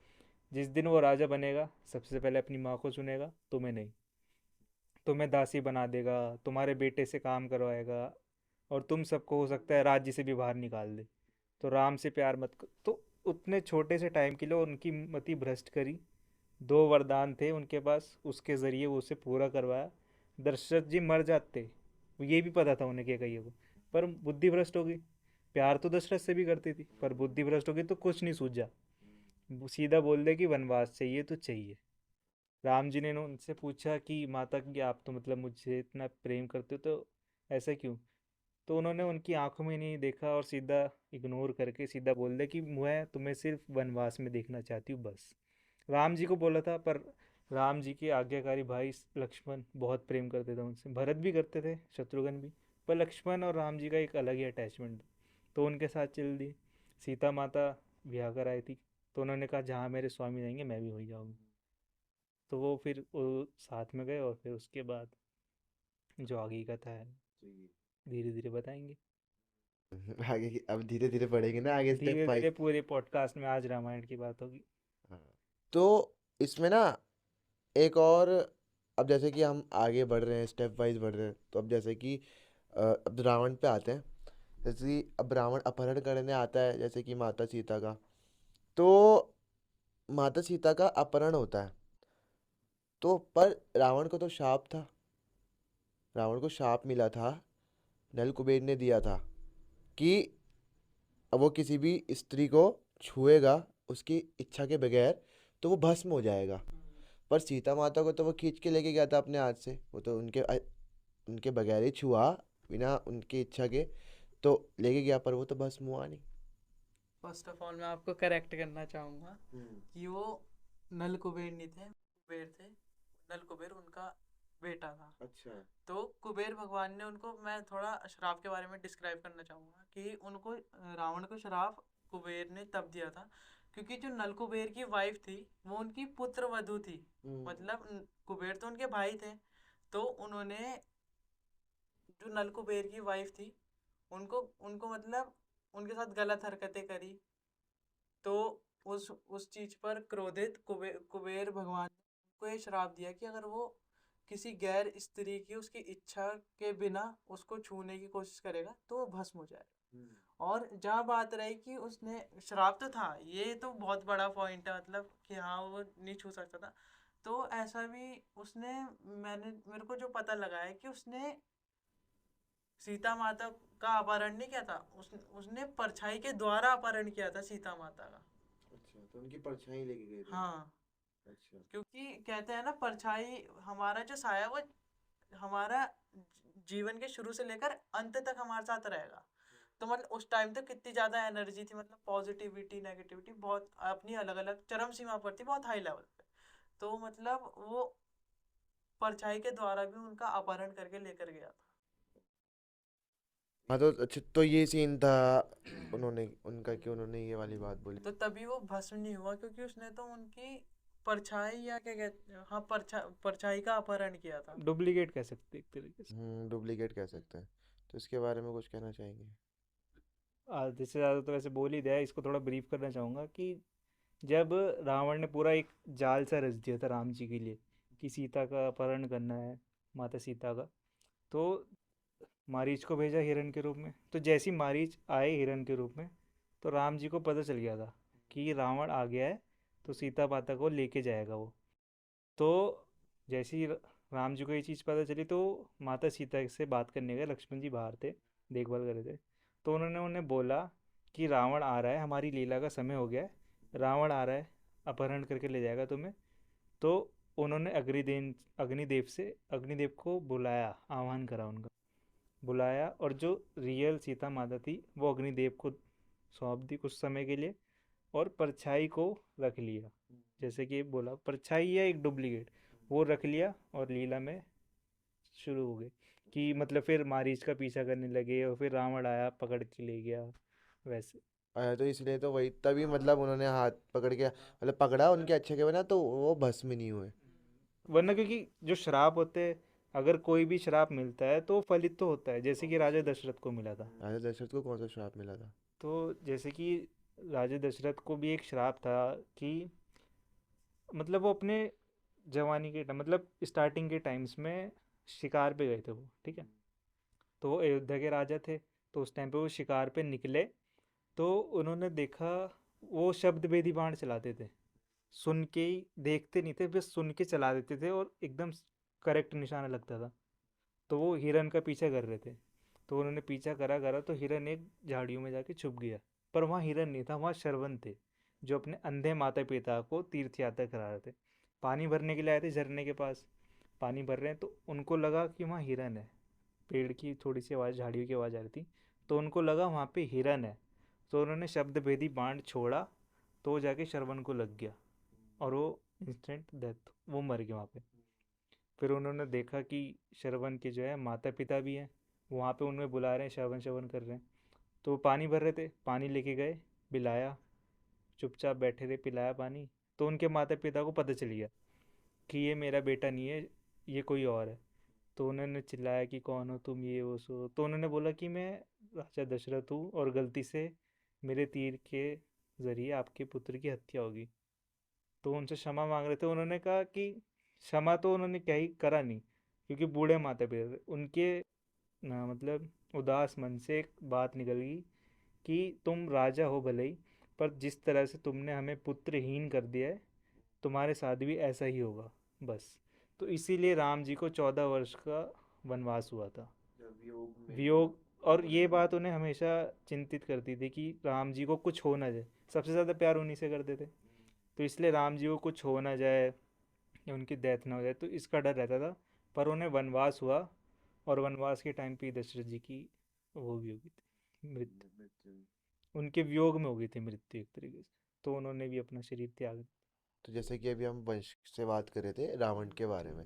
जिस दिन वो राजा बनेगा सबसे पहले अपनी माँ को सुनेगा, तुम्हें नहीं। तुम्हें दासी बना देगा, तुम्हारे बेटे से काम करवाएगा, और तुम सबको हो सकता है राज्य से भी बाहर निकाल दे। तो राम से प्यार मत कर। तो उतने छोटे से टाइम के लिए उनकी मति भ्रष्ट करी। दो वरदान थे उनके पास, उसके ज़रिए वो उसे पूरा करवाया। दशरथ जी मर जाते, ये भी पता था उन्हें क्या कहिए को, पर बुद्धि भ्रष्ट हो गई। प्यार तो दशरथ से भी करती थी, पर बुद्धि भ्रष्ट हो गई तो कुछ नहीं सूझा। वो सीधा बोल दे कि वनवास चाहिए तो चाहिए। राम जी ने उनसे पूछा कि माता कि आप तो मतलब मुझे इतना प्रेम करते हो, तो ऐसा क्यों। तो उन्होंने उनकी आंखों में नहीं देखा और सीधा इग्नोर करके सीधा बोल दिया कि मैं तुम्हें सिर्फ वनवास में देखना चाहती हूँ बस। राम जी को बोला था, पर राम जी के आज्ञाकारी भाई लक्ष्मण बहुत प्रेम करते थे उनसे, भरत भी करते थे, शत्रुघ्न भी। पर लक्ष्मण और राम जी का एक अलग ही अटैचमेंट था, तो उनके साथ चल दी। सीता माता ब्याह कर आई थी, तो उन्होंने कहा जहाँ मेरे स्वामी जाएंगे मैं भी वहीं जाऊँगी। तो वो फिर वो साथ में गए, और फिर उसके बाद जो आगे की कथा है धीरे धीरे बताएंगे। आगे की अब धीरे धीरे बढ़ेंगे ना, आगे स्टेप धीरे वाइज। धीरे पूरे पॉडकास्ट में आज रामायण की बात होगी। हाँ। तो इसमें ना एक और, अब जैसे कि हम आगे बढ़ रहे हैं, स्टेप वाइज बढ़ रहे हैं, तो अब जैसे कि अब रावण पे आते हैं। जैसे कि अब रावण अपहरण करने आता है जैसे कि माता सीता का, तो माता सीता का अपहरण होता है। तो पर रावण को तो शाप था, रावण को शाप मिला था, नल कुबेर ने दिया था कि अब वो किसी भी स्त्री को छुएगा उसकी इच्छा के बगैर तो वो भस्म हो जाएगा। पर सीता माता को तो वो खींच के लेके गया था अपने हाथ से, वो तो उनके बगैर ही छुआ, बिना उनकी इच्छा के तो लेके गया, पर वो तो भस्म हुआ नहीं। फर्स्ट ऑफ ऑल मैं आपको करेक्ट करना चाहूँगा कि वो नल कुबेर नहीं थे, कुबेर थे। नल कुबेर उनका बेटा था। अच्छा। तो कुबेर भगवान ने उनको, मैं थोड़ा श्राप के बारे में डिस्क्राइब करना चाहूँगा कि उनको रावण को श्राप कुबेर ने तब दिया था क्योंकि जो नल कुबेर की वाइफ थी वो उनकी पुत्र वधू थी। मतलब कुबेर तो उनके भाई थे, तो उन्होंने जो नल कुबेर की वाइफ थी उनको उनको मतलब उनके साथ गलत हरकतें करी। तो उस चीज पर क्रोधित कुबेर भगवान ने को ये श्राप दिया कि अगर वो किसी गैर स्त्री की उसकी इच्छा के बिना उसको छूने की कोशिश करेगा तो वो भस्म हो जाएगा। और जहाँ बात रही कि उसने श्राप तो था, ये तो बहुत बड़ा पॉइंट है, मतलब कि हाँ वो नहीं छू सकता था। तो ऐसा भी उसने, मेरे को जो पता लगा है कि उसने सीता माता का अपहरण नहीं किया था, उसने परछाई के द्वारा अपहरण किया था सीता माता का। अच्छा, तो उनकी परछाई लेके गए थे। हाँ, अच्छा। क्योंकि कहते हैं ना परछाई, हमारा जो साया वो हमारा जीवन के शुरू से लेकर अंत तक हमारे साथ रहेगा। तो मतलब उस टाइम तक कितनी ज्यादा एनर्जी थी, मतलब पॉजिटिविटी नेगेटिविटी बहुत अपनी अलग अलग चरम सीमा पर थी, बहुत हाई लेवल पे। तो मतलब वो परछाई के द्वारा भी उनका अपहरण करके लेकर गया था। हाँ, तो अच्छा, तो ये सीन था उन्होंने उनका कि उन्होंने ये वाली बात बोली। तो तभी वो भस्म नहीं हुआ क्योंकि उसने तो उनकी परछाई, या क्या कहते हैं, हाँ परछाई का अपहरण किया था। डुप्लीकेट कह सकते हैं एक तरीके से। डुप्लीकेट कह सकते हैं। तो इसके बारे में कुछ कहना चाहेंगे? आधे से ज़्यादा तो वैसे बोल ही दिया है, इसको थोड़ा ब्रीफ करना चाहूँगा कि जब रावण ने पूरा एक जाल सा रच दिया था राम जी के लिए कि सीता का अपहरण करना है, माता सीता का, तो मारीच को भेजा हिरण के रूप में। तो जैसी मारीच आए हिरण के रूप में, तो राम जी को पता चल गया था कि रावण आ गया है, तो सीता माता को लेके जाएगा वो। तो जैसे ही राम जी को ये चीज़ पता चली, तो माता सीता से बात करने गए, लक्ष्मण जी बाहर थे, देखभाल कर रहे थे। तो उन्होंने उन्हें बोला कि रावण आ रहा है, हमारी लीला का समय हो गया है, रावण आ रहा है, अपहरण करके ले जाएगा तुम्हें। तो उन्होंने अग्निदेव को बुलाया, आह्वान करा उनका, बुलाया, और जो रियल सीता माता थी वो अग्निदेव को सौंप दी कुछ समय के लिए, और परछाई को रख लिया। जैसे कि बोला परछाई या एक डुप्लीकेट, वो रख लिया और लीला में शुरू हो गई कि मतलब फिर मारीच का पीछा करने लगे और फिर रावण आया पकड़ के ले गया, वैसे। तो इसलिए तो वही तभी मतलब उन्होंने हाथ पकड़ के मतलब पकड़ा उनके अच्छे के बिना तो वो भस्म नहीं हुए। वरना क्योंकि जो श्राप होते हैं, अगर कोई भी श्राप मिलता है तो फलित तो होता है, जैसे कि राजा दशरथ को मिला था। राजा दशरथ को कौन सा श्राप मिला था? तो जैसे कि राजा दशरथ को भी एक श्राप था कि मतलब वो अपने जवानी के टाइम, मतलब स्टार्टिंग के टाइम्स में शिकार पे गए थे वो, ठीक है। तो वो अयोध्या के राजा थे, तो उस टाइम पे वो शिकार पे निकले, तो उन्होंने देखा वो शब्द भेदी बाण चलाते थे, सुन के ही, देखते नहीं थे, बस सुन के चला देते थे और एकदम करेक्ट निशाना लगता था। तो वो हिरन का पीछा कर रहे थे, तो उन्होंने पीछा करा करा तो हिरन एक झाड़ियों में जाके छुप गया। पर वहाँ हिरन नहीं था, वहाँ शरवण थे, जो अपने अंधे माता पिता को तीर्थ यात्रा करा रहे थे। पानी भरने के लिए आए थे झरने के पास, पानी भर रहे हैं, तो उनको लगा कि वहाँ हिरन है। पेड़ की थोड़ी सी आवाज़, झाड़ियों की आवाज़ आ रही थी, तो उनको लगा वहाँ पे हिरन है। तो उन्होंने शब्द भेदी बाण छोड़ा, तो वो जाके शरवण को लग गया, और वो इंस्टेंट डेथ, वो मर गया वहाँ पे। फिर उन्होंने देखा कि श्रवण के जो है माता पिता भी हैं, वहाँ पे उन्हें बुला रहे हैं, श्रवण श्रवण कर रहे हैं। तो वो पानी भर रहे थे, पानी लेके गए, पिलाया, चुपचाप बैठे थे, पिलाया पानी। तो उनके माता पिता को पता चल गया कि ये मेरा बेटा नहीं है, ये कोई और है। तो उन्होंने चिल्लाया कि कौन हो तुम, ये वो सो। तो उन्होंने बोला कि मैं राजा दशरथ हूँ, और गलती से मेरे तीर के ज़रिए आपके पुत्र की हत्या होगी। तो उनसे क्षमा मांग रहे थे। उन्होंने कहा कि क्षमा तो उन्होंने क्या ही करा नहीं, क्योंकि बूढ़े माता पिता थे उनके ना, मतलब उदास मन से एक बात निकल गई कि तुम राजा हो भले ही, पर जिस तरह से तुमने हमें पुत्रहीन कर दिया है, तुम्हारे साथ भी ऐसा ही होगा। बस। तो इसीलिए राम जी को 14 वर्ष का वनवास हुआ था। वियोग। और ये बात उन्हें हमेशा चिंतित करती थी कि राम जी को कुछ हो ना जाए। सबसे ज़्यादा प्यार उन्हीं से करते थे, तो इसलिए राम जी को कुछ हो ना जाए या उनकी डेथ ना हो जाए, तो इसका डर रहता था। पर उन्हें वनवास हुआ, और वनवास के टाइम पे ही दशरथ जी की वो भी हो गई थी, मृत्यु। उनके वियोग में हो गई थी मृत्यु एक तरीके से, तो उन्होंने भी अपना शरीर त्याग दिया। तो जैसे कि अभी हम वंश से बात कर रहे थे रावण के बारे में,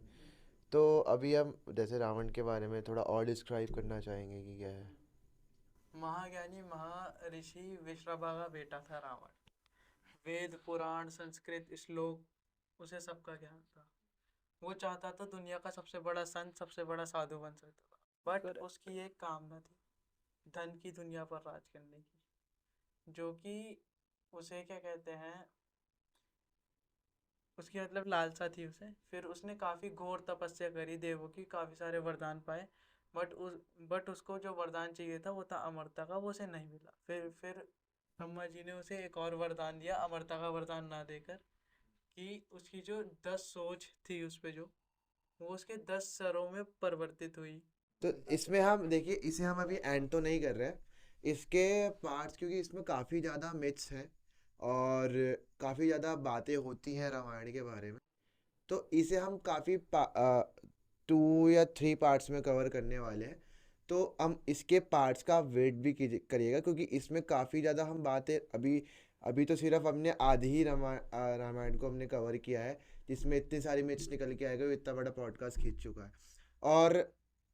तो अभी हम जैसे रावण के बारे में थोड़ा और डिस्क्राइब करना चाहेंगे कि क्या है। महाज्ञानी महर्षि विश्रवा का बेटा था रावण। वेद पुराण संस्कृत श्लोक उसे सबका ज्ञान था। वो चाहता था दुनिया का सबसे बड़ा संत सबसे बड़ा साधु बन सकता था, बट पर उसकी एक कामना थी, धन की दुनिया पर राज करने की, जो कि उसे क्या कहते हैं, उसकी मतलब लालसा थी उसे। फिर उसने काफ़ी घोर तपस्या करी, देवों की काफ़ी सारे वरदान पाए, बट उसको जो वरदान चाहिए था वो था अमरता का, वो उसे नहीं मिला। फिर ब्रह्मा जी ने उसे एक और वरदान दिया, अमरता का वरदान ना देकर, कि उसकी जो 10 सोच थी उस पे, जो वो उसके 10 सरों में परिवर्तित हुई। तो इसमें हम देखिए, इसे हम अभी एंड तो नहीं कर रहे हैं इसके पार्ट्स, क्योंकि इसमें काफ़ी ज़्यादा मिथ्स हैं और काफ़ी ज़्यादा बातें होती हैं रामायण के बारे में। तो इसे हम काफ़ी 2 या 3 पार्ट्स में कवर करने वाले हैं। तो हम इसके पार्ट्स का वेट भी करिएगा, क्योंकि इसमें काफ़ी ज़्यादा हम बातें अभी अभी तो सिर्फ हमने आधी ही रामायण को हमने कवर किया है, जिसमें इतनी सारी मिथ्स निकल के आएगा, इतना बड़ा पॉडकास्ट खींच चुका है। और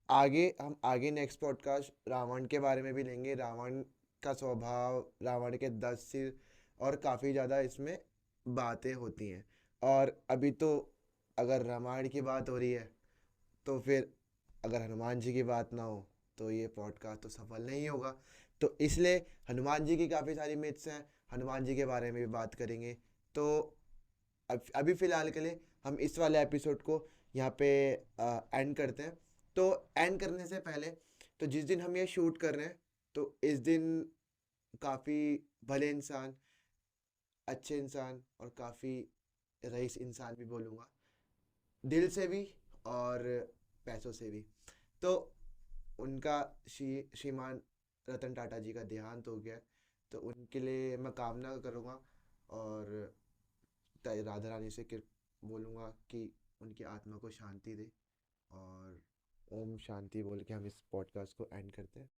आगे नेक्स्ट पॉडकास्ट रावण के बारे में भी लेंगे, रावण का स्वभाव, रावण के 10 सिर, और काफ़ी ज़्यादा इसमें बातें होती हैं। और अभी तो अगर रामायण की बात हो रही है, तो फिर अगर हनुमान जी की बात ना हो तो ये पॉडकास्ट तो सफल नहीं होगा। तो इसलिए हनुमान जी की काफ़ी सारी मिथ्स हैं, हनुमान जी के बारे में भी बात करेंगे। तो अभी फ़िलहाल के लिए हम इस वाले एपिसोड को यहाँ पे एंड करते हैं। तो एंड करने से पहले, तो जिस दिन हम ये शूट कर रहे हैं, तो इस दिन काफ़ी भले इंसान, अच्छे इंसान और काफ़ी रईस इंसान भी बोलूँगा, दिल से भी और पैसों से भी, तो उनका श्रीमान रतन टाटा जी का देहांत हो गया है। तो उनके लिए मैं कामना करूँगा और राधा रानी से बोलूँगा कि उनकी आत्मा को शांति दे। और ओम शांति बोल के हम इस पॉडकास्ट को एंड करते हैं।